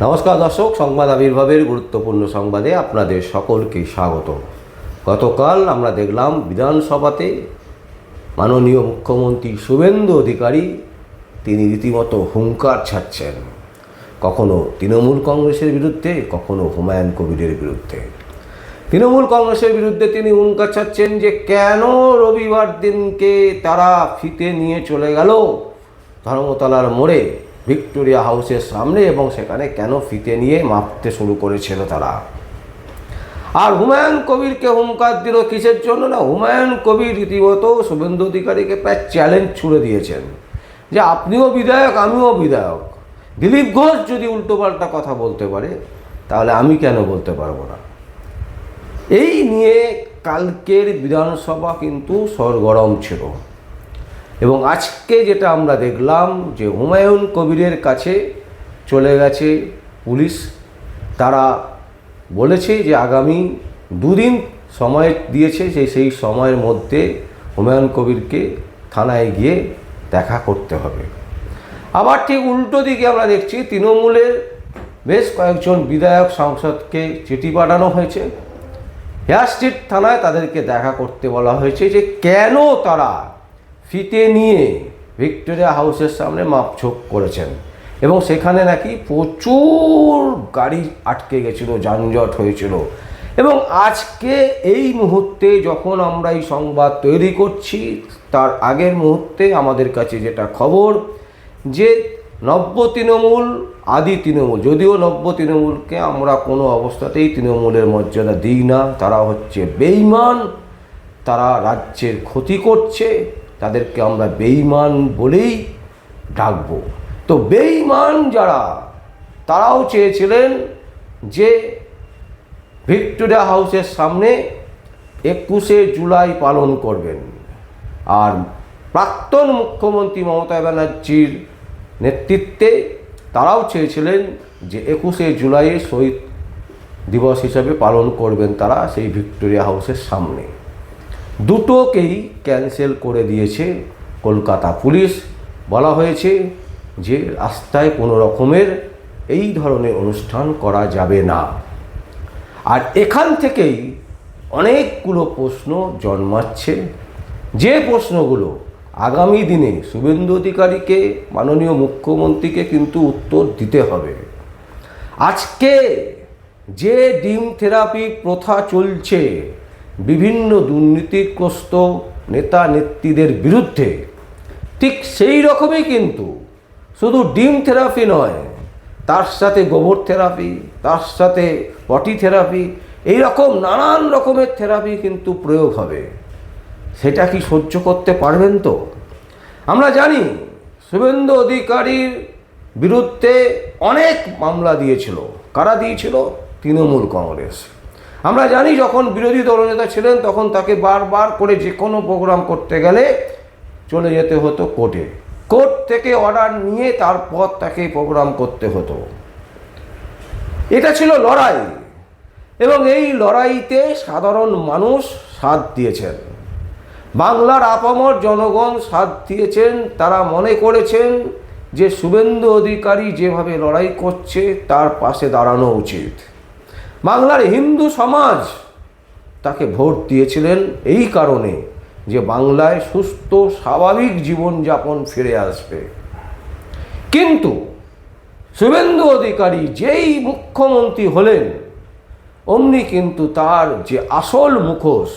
নমস্কার দর্শক, সংবাদ আবির্ভাবের গুরুত্বপূর্ণ সংবাদে আপনাদের সকলকে স্বাগত। গতকাল আমরা দেখলাম বিধানসভাতে মাননীয় মুখ্যমন্ত্রী শুভেন্দু অধিকারী তিনি রীতিমতো হুঙ্কার ছাড়ছেন, কখনো তৃণমূল কংগ্রেসের বিরুদ্ধে, কখনো হুমায়ুন কবিরের বিরুদ্ধে। তৃণমূল কংগ্রেসের বিরুদ্ধে তিনি হুঙ্কার ছাড়ছেন যে কেন রবিবার দিনকে তারা ফিতে নিয়ে চলে গেল ধর্মতলার মোড়ে ভিক্টোরিয়া হাউসের সামনে, এবং সেখানে কেন ফিতে নিয়ে মাপতে শুরু করেছিল তারা। আর হুমায়ুন কবিরকে হুঙ্কার দিল কিসের জন্য? না, হুমায়ুন কবির রীতিমতো শুভেন্দু অধিকারীকে প্রায় চ্যালেঞ্জ ছুড়ে দিয়েছেন যে আপনিও বিধায়ক, আমিও বিধায়ক। দিলীপ ঘোষ যদি উল্টোপাল্টা কথা বলতে পারে তাহলে আমি কেন বলতে পারবো না। এই নিয়ে কালকের বিধানসভা কিন্তু সরগরম ছিল, এবং আজকে যেটা আমরা দেখলাম যে হুমায়ুন কবিরের কাছে চলে গেছে পুলিশ। তারা বলেছে যে আগামী দুদিন সময় দিয়েছে, সেই সময়ের মধ্যে হুমায়ুন কবিরকে থানায় গিয়ে দেখা করতে হবে। আবার ঠিক উল্টো দিকে আমরা দেখছি তৃণমূলের বেশ কয়েকজন বিধায়ক সাংসদকে চিঠি পাঠানো হয়েছে। হেয়ার স্ট্রিট থানায় তাদেরকে দেখা করতে বলা হয়েছে যে কেন তারা ফিতে নিয়ে ভিক্টোরিয়া হাউসের সামনে মাপঝোঁক করেছেন, এবং সেখানে নাকি প্রচুর গাড়ি আটকে গেছিল, যানজট হয়েছিল। এবং আজকে এই মুহূর্তে যখন আমরা এই সংবাদ তৈরি করছি তার আগের মুহূর্তে আমাদের কাছে যেটা খবর যে নব্য তৃণমূল, আদি তৃণমূল, যদিও নব্য তৃণমূলকে আমরা কোনো অবস্থাতেই তৃণমূলের মর্যাদা দিই না, তারা হচ্ছে বেঈমান, তারা রাজ্যের ক্ষতি করছে, তাদেরকে আমরা বেঈমান বলেই ডাকবো। তো বেঈমান যারা, তারাও চেয়েছিলেন যে ভিক্টোরিয়া হাউসের সামনে 21শে জুলাই পালন করবেন। আর প্রাক্তন মুখ্যমন্ত্রী মমতা ব্যানার্জির নেতৃত্বে তারাও চেয়েছিলেন যে 21শে জুলাইয়ে শহীদ দিবস হিসাবে পালন করবেন তারা সেই ভিক্টোরিয়া হাউসের সামনে। দুটোকেই ক্যান্সেল করে দিয়েছে কলকাতা পুলিশ। বলা হয়েছে যে রাস্তায় কোনো রকমের এই ধরনের অনুষ্ঠান করা যাবে না। আর এখান থেকেই অনেকগুলো প্রশ্ন জন্মাচ্ছে, যে প্রশ্নগুলো আগামী দিনে শুভেন্দু অধিকারীকে, মাননীয় মুখ্যমন্ত্রীকে কিন্তু উত্তর দিতে হবে। আজকে যে ডিম থেরাপি প্রথা চলছে বিভিন্ন দুর্নীতিগ্রস্ত নেতা নেত্রীদের বিরুদ্ধে, ঠিক সেই রকমই কিন্তু শুধু ডিম থেরাপি নয়, তার সাথে গোবর থেরাপি, তার সাথে পটি থেরাপি, এই রকম নানান রকমের থেরাপি কিন্তু প্রয়োগ হবে। সেটা কি সহ্য করতে পারবেন? তো আমরা জানি শুভেন্দু অধিকারীর বিরুদ্ধে অনেক মামলা দিয়েছিল। কারা দিয়েছিল? তৃণমূল কংগ্রেস। আমরা জানি যখন বিরোধী দলনেতা ছিলেন তখন তাকে বারবার করে যে কোনো প্রোগ্রাম করতে গেলে চলে যেতে হতো কোর্টে, কোর্ট থেকে অর্ডার নিয়ে তারপর তাকে প্রোগ্রাম করতে হতো। এটা ছিল লড়াই, এবং এই লড়াইতে সাধারণ মানুষ সাথ দিয়েছেন, বাংলার আপামর জনগণ সাথ দিয়েছেন। তারা মনে করেছেন যে শুভেন্দু অধিকারী যেভাবে লড়াই করছে তার পাশে দাঁড়ানো উচিত। বাংলার হিন্দু সমাজ তাকে ভোট দিয়েছিলেন এই কারণে যে বাংলায় সুস্থ স্বাভাবিক জীবনযাপন ফিরে আসবে। কিন্তু শুভেন্দু অধিকারী যেই মুখ্যমন্ত্রী হলেন অমনি কিন্তু তার যে আসল মুখোশ,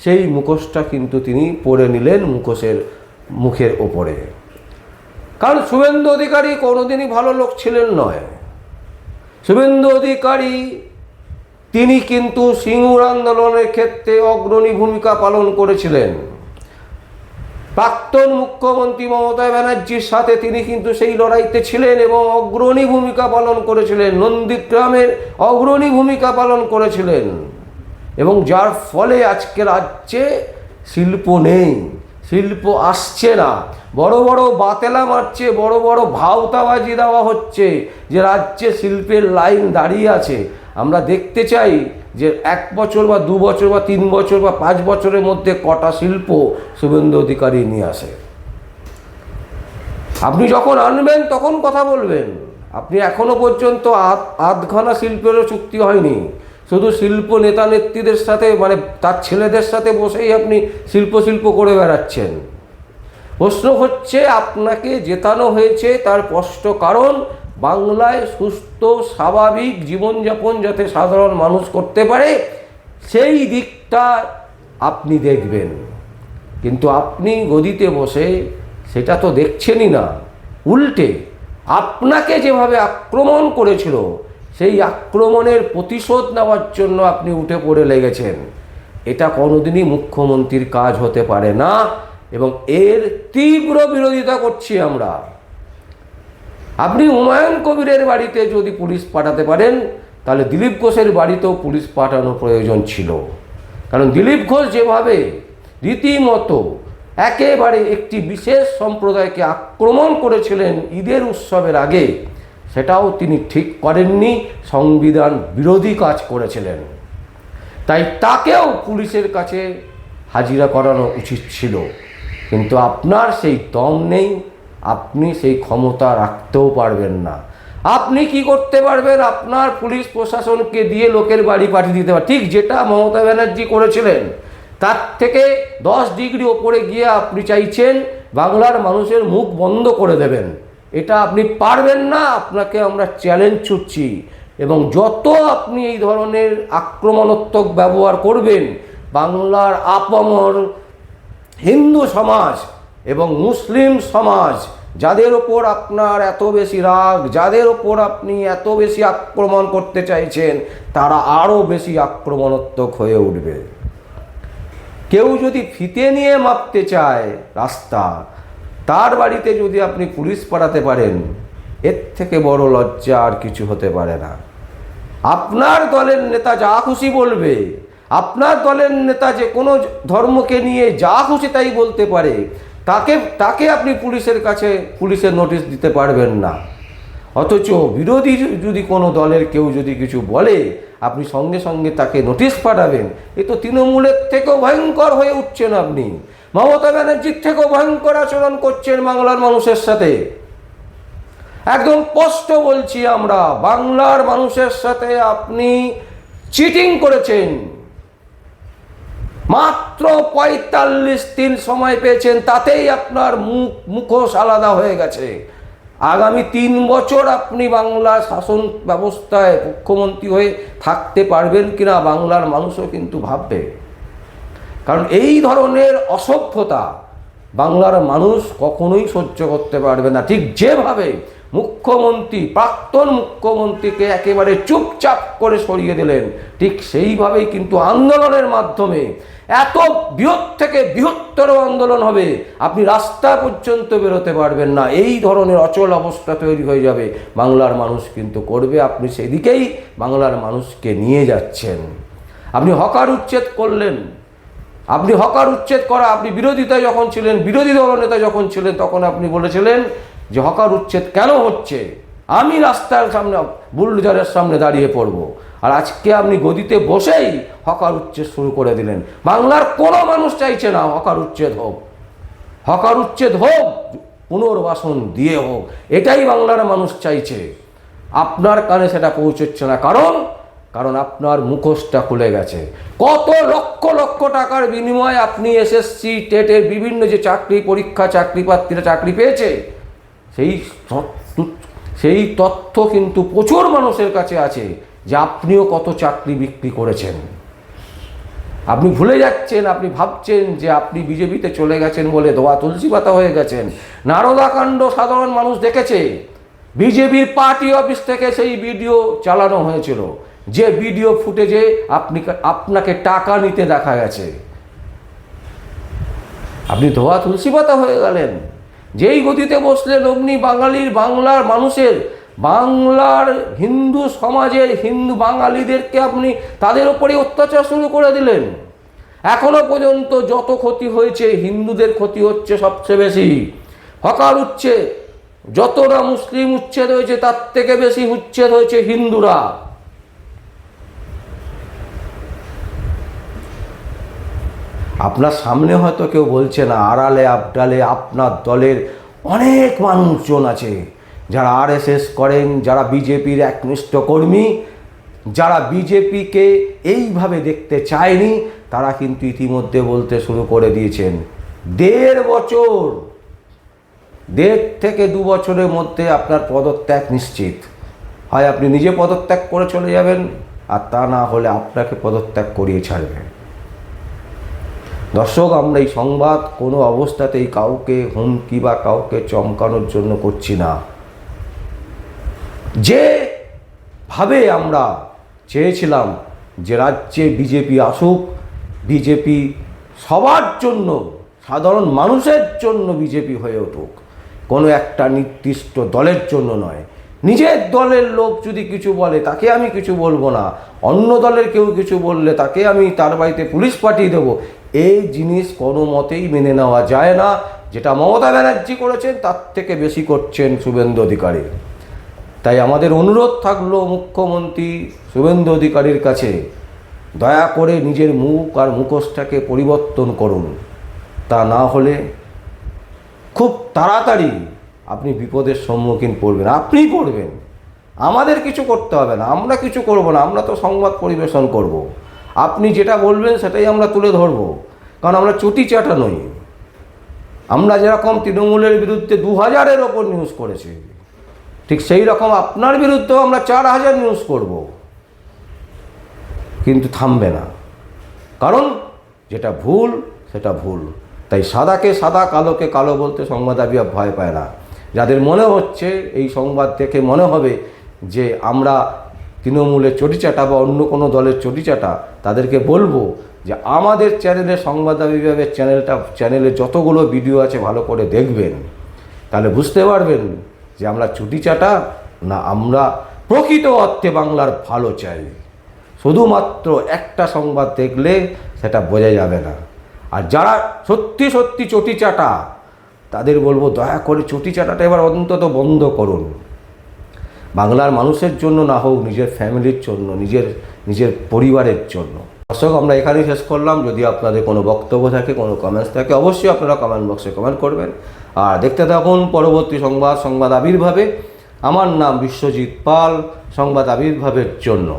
সেই মুখোশটা কিন্তু তিনি পরে নিলেন মুখের ওপরে। কারণ শুভেন্দু অধিকারী কোনোদিনই ভালো লোক ছিলেন নয়। শুভেন্দু অধিকারী তিনি কিন্তু সিঙ্গুর আন্দোলনের ক্ষেত্রে অগ্রণী ভূমিকা পালন করেছিলেন। প্রাক্তন মুখ্যমন্ত্রী মমতা ব্যানার্জির সাথে তিনি কিন্তু সেই লড়াইতে ছিলেন এবং অগ্রণী ভূমিকা পালন করেছিলেন, নন্দীগ্রামের অগ্রণী ভূমিকা পালন করেছিলেন, এবং যার ফলে আজকে রাজ্যে শিল্প নেই, শিল্প আসছে না। বড় বড় বাতেলা মারছে, বড় বড় ভাওতাবাজি দেওয়া হচ্ছে যে রাজ্যে শিল্পের লাইন দাঁড়িয়ে আছে। আমরা দেখতে চাই যে 1 বছর বা 2 বছর বা 3 বছর বা 5 বছরের মধ্যে কটা শিল্প শুভেন্দু অধিকারী নিয়ে আসে। আপনি যখন আনবেন তখন কথা বলবেন, আপনি এখনো পর্যন্ত আধখানা শিল্পেরও চুক্তি হয়নি, শুধু শিল্প নেতা নেত্রীদের সাথে মানে তার ছেলেদের সাথে বসেই আপনি শিল্প করে বেড়াচ্ছেন। প্রশ্ন হচ্ছে আপনাকে জেতানো হয়েছে তার স্পষ্ট কারণ বাংলায় সুস্থ স্বাভাবিক জীবনযাপন যাতে সাধারণ মানুষ করতে পারে সেই দিকটা আপনি দেখবেন, কিন্তু আপনি গদিতে বসে সেটা তো দেখছেনই না। উল্টে আপনাকে যেভাবে আক্রমণ করেছিল সেই আক্রমণের প্রতিশোধ নেওয়ার জন্য আপনি উঠে পড়ে লেগেছেন। এটা কোনোদিনই মুখ্যমন্ত্রীর কাজ হতে পারে না এবং এর তীব্র বিরোধিতা করছি আমরা। আপনি হুমায়ুন কবিরের বাড়িতে যদি পুলিশ পাঠাতে পারেন তাহলে দিলীপ ঘোষের বাড়িতেও পুলিশ পাঠানোর প্রয়োজন ছিল, কারণ দিলীপ ঘোষ যেভাবে রীতিমতো একেবারে একটি বিশেষ সম্প্রদায়কে আক্রমণ করেছিলেন ঈদের উৎসবের আগে, সেটাও তিনি ঠিক করেননি, সংবিধান বিরোধী কাজ করেছিলেন। তাই তাকেও পুলিশের কাছে হাজিরা করানো উচিত ছিল, কিন্তু আপনার সেই দম নেই, আপনি সেই ক্ষমতা রাখতেও পারবেন না। আপনি কি করতে পারবেন? আপনার পুলিশ প্রশাসনকে দিয়ে লোকের বাড়ি পাঠিয়ে দিতে পারেন, ঠিক যেটা মমতা ব্যানার্জি করেছিলেন। তার থেকে 10 ডিগ্রি ওপরে গিয়ে আপনি চাইছেন বাংলার মানুষের মুখ বন্ধ করে দেবেন। এটা আপনি পারবেন না, আপনাকে আমরা চ্যালেঞ্জ ছুটছি। এবং যত আপনি এই ধরনের আক্রমণাত্মক ব্যবহার করবেন, বাংলার আপামর হিন্দু সমাজ এবং মুসলিম সমাজ যাদের ওপর আপনার এত বেশি রাগ, যাদের ওপর আপনি এত বেশি আক্রমণ করতে চাইছেন, তারা আরও বেশি আক্রমণাত্মক হয়ে উঠবে। কেউ যদি ফিতে নিয়ে মাপতে চায় রাস্তা, তার বাড়িতে যদি আপনি পুলিশ পাঠাতে পারেন, এর থেকে বড় লজ্জা আর কিছু হতে পারে না। আপনার দলের নেতা যা খুশি বলবে, আপনার দলের নেতা যে কোনো ধর্মকে নিয়ে যা খুশি তাই বলতে পারে, তাকে আপনি পুলিশের কাছে পুলিশের নোটিশ দিতে পারবেন না। অথচ বিরোধী যদি কোনো দলের কেউ যদি কিছু বলে, আপনি সঙ্গে সঙ্গে তাকে নোটিশ পাঠাবেন। এ তো তৃণমূলের থেকেও ভয়ঙ্কর হয়ে উঠছেন। আপনি মমতা ব্যানার্জির থেকেও ভয়ঙ্কর আচরণ করছেন বাংলার মানুষের সাথে। একদম স্পষ্ট বলছি আমরা, বাংলার মানুষের সাথে আপনি চিটিং করেছেন। মাত্র 45 দিন সময় পেয়েছেন, তাতেই আপনার মুখোশ আলাদা হয়ে গেছে। আগামী 3 বছর আপনি বাংলার শাসন ব্যবস্থায় মুখ্যমন্ত্রী হয়ে থাকতে পারবেন কিনা বাংলার মানুষও কিন্তু ভাববে, কারণ এই ধরনের অসভ্যতা বাংলার মানুষ কখনোই সহ্য করতে পারবে না। ঠিক যেভাবে মুখ্যমন্ত্রী, প্রাক্তন মুখ্যমন্ত্রীকে একেবারে চুপচাপ করে সরিয়ে দিলেন, ঠিক সেইভাবেই কিন্তু আন্দোলনের মাধ্যমে এত বৃহৎ থেকে বৃহত্তর আন্দোলন হবে, আপনি রাস্তা পর্যন্ত বেরোতে পারবেন না। এই ধরনের অচল অবস্থা তৈরি হয়ে যাবে, বাংলার মানুষ কিন্তু করবে। আপনি সেদিকেই বাংলার মানুষকে নিয়ে যাচ্ছেন। আপনি হকার উচ্ছেদ করলেন, আপনি হকার উচ্ছেদ করা, আপনি বিরোধিতায় যখন ছিলেন, বিরোধী দলনেতা যখন ছিলেন, তখন আপনি বলেছিলেন যে হকার উচ্ছেদ কেন হচ্ছে, আমি রাস্তার সামনে বুলডোজারের সামনে দাঁড়িয়ে পড়ব। আর আজকে আপনি গদিতে বসেই হকার উচ্ছেদ শুরু করে দিলেন। বাংলার কোনো মানুষ চাইছে না হকার উচ্ছেদ হোক, হকার উচ্ছেদ হোক, পুনর্বাসন দিয়ে হোক, এটাই বাংলার মানুষ চাইছে। আপনার কানে সেটা পৌঁছচ্ছে না, কারণ আপনার মুখোশটা খুলে গেছে। কত লক্ষ লক্ষ টাকার বিনিময়ে আপনি এসএসসি টেটের বিভিন্ন যে চাকরি পরীক্ষা, চাকরি প্রার্থীরা চাকরি পেয়েছে, সেই তথ্য কিন্তু প্রচুর মানুষের কাছে আছে যে আপনিও কত চাকরি বিক্রি করেছেন। আপনি ভুলে যাচ্ছেন, আপনি ভাবছেন যে আপনি বিজেপিতে চলে গেছেন বলে ধোয়া তুলসী পাতা হয়ে গেছেন। নারদাকাণ্ড সাধারণ মানুষ দেখেছে। বিজেপির পার্টি অফিস থেকে সেই ভিডিও চালানো হয়েছিল, যে ভিডিও ফুটেজে আপনাকে টাকা নিতে দেখা গেছে। আপনি ধোয়া তুলসী পাতা হয়ে গেলেন। যেই গতিতে বসলেন অমনি বাংলার মানুষের, বাংলার হিন্দু সমাজের হিন্দু বাঙালিদেরকে আপনি তাদের ওপরই অত্যাচার শুরু করে দিলেন। এখনো পর্যন্ত যত ক্ষতি হয়েছে, হিন্দুদের ক্ষতি হচ্ছে সবচেয়ে বেশি। হকার উচ্ছেদ, যতটা মুসলিম উচ্ছেদ হয়েছে তার থেকে বেশি উচ্ছেদ হয়েছে হিন্দুরা। আপনার সামনে হয়তো কেউ বলছে না, আড়ালে আবডালে আপনার দলের অনেক মানুষজন আছে যারা আরএসএস করেন, যারা বিজেপির একনিষ্ঠ কর্মী, যারা বিজেপিকে এইভাবে দেখতে চায়নি, তারা কিন্তু ইতিমধ্যে বলতে শুরু করে দিয়েছেন 1.5 বছর, 1.5 থেকে 2 বছরের মধ্যে আপনার পদত্যাগ নিশ্চিত। হয় আপনি নিজে পদত্যাগ করে চলে যাবেন, আর তা না হলে আপনাকে পদত্যাগ করিয়ে ছাড়বে। দর্শক, আমরা এই সংবাদ কোনো অবস্থাতেই কাউকে হুমকি বা কাউকে চমকানোর জন্য করছি না। যেভাবে আমরা চেয়েছিলাম যে রাজ্যে বিজেপি আসুক, বিজেপি সবার জন্য, সাধারণ মানুষের জন্য বিজেপি হয়ে উঠুক, কোনো একটা নির্দিষ্ট দলের জন্য নয়। নিজের দলের লোক যদি কিছু বলে তাকে আমি কিছু বলবো না, অন্য দলের কেউ কিছু বললে তাকে আমি তার বাড়িতে পুলিশ পাঠিয়ে দেবো, এই জিনিস কোনো মতেই মেনে নেওয়া যায় না। যেটা মমতা ব্যানার্জি করেছেন তার থেকে বেশি করছেন শুভেন্দু অধিকারী। তাই আমাদের অনুরোধ থাকলো মুখ্যমন্ত্রী শুভেন্দু অধিকারীর কাছে, দয়া করে নিজের মুখ আর মুখোশটাকে পরিবর্তন করুন। তা না হলে খুব তাড়াতাড়ি আপনি বিপদের সম্মুখীন পড়বেন। আপনিই পড়বেন, আমাদের কিছু করতে হবে না, আমরা কিছু করব না, আমরা তো সংবাদ পরিবেশন করব। আপনি যেটা বলবেন সেটাই আমরা তুলে ধরব, কারণ আমরা চটি চাটা নই। আমরা যেরকম তৃণমূলের বিরুদ্ধে 2000-এর ওপর নিউজ করেছি, ঠিক সেই রকম আপনার বিরুদ্ধেও আমরা 4000 নিউজ করব, কিন্তু থামবে না। কারণ যেটা ভুল সেটা ভুল। তাই সাদাকে সাদা, কালোকে কালো বলতে সংবাদদাবী ভয় পায় না। যাদের মনে হচ্ছে, এই সংবাদ দেখে মনে হবে যে আমরা তৃণমূলের চটিচাটা বা অন্য কোনো দলের চটিচাটা, তাদেরকে বলবো যে আমাদের চ্যানেলে, সংবাদদাবী বিভাগের চ্যানেলে যতগুলো ভিডিও আছে ভালো করে দেখবেন, তাহলে বুঝতে পারবেন যে আমরা চটিচাটা না, আমরা প্রকৃত অর্থে বাংলার ভালো চাই। শুধুমাত্র একটা সংবাদ দেখলে সেটা বোঝা যাবে না। আর যারা সত্যি সত্যি চটিচাটা, তাদের বলবো দয়া করে চটিচাটাটা এবার অন্তত বন্ধ করুন। বাংলার মানুষের জন্য না হোক, নিজের ফ্যামিলির জন্য, নিজের পরিবারের জন্য। দর্শক, আমরা এখানেই শেষ করলাম। যদি আপনাদের কোনো বক্তব্য থাকে, কোনো কমেন্টস থাকে, অবশ্যই আপনারা কমেন্ট বক্সে কমেন্ট করবেন। আর দেখতে থাকুন পরবর্তী সংবাদ আবির্ভাবে। আমার নাম বিশ্বজিৎ পাল, সংবাদ আবির্ভাবের জন্য।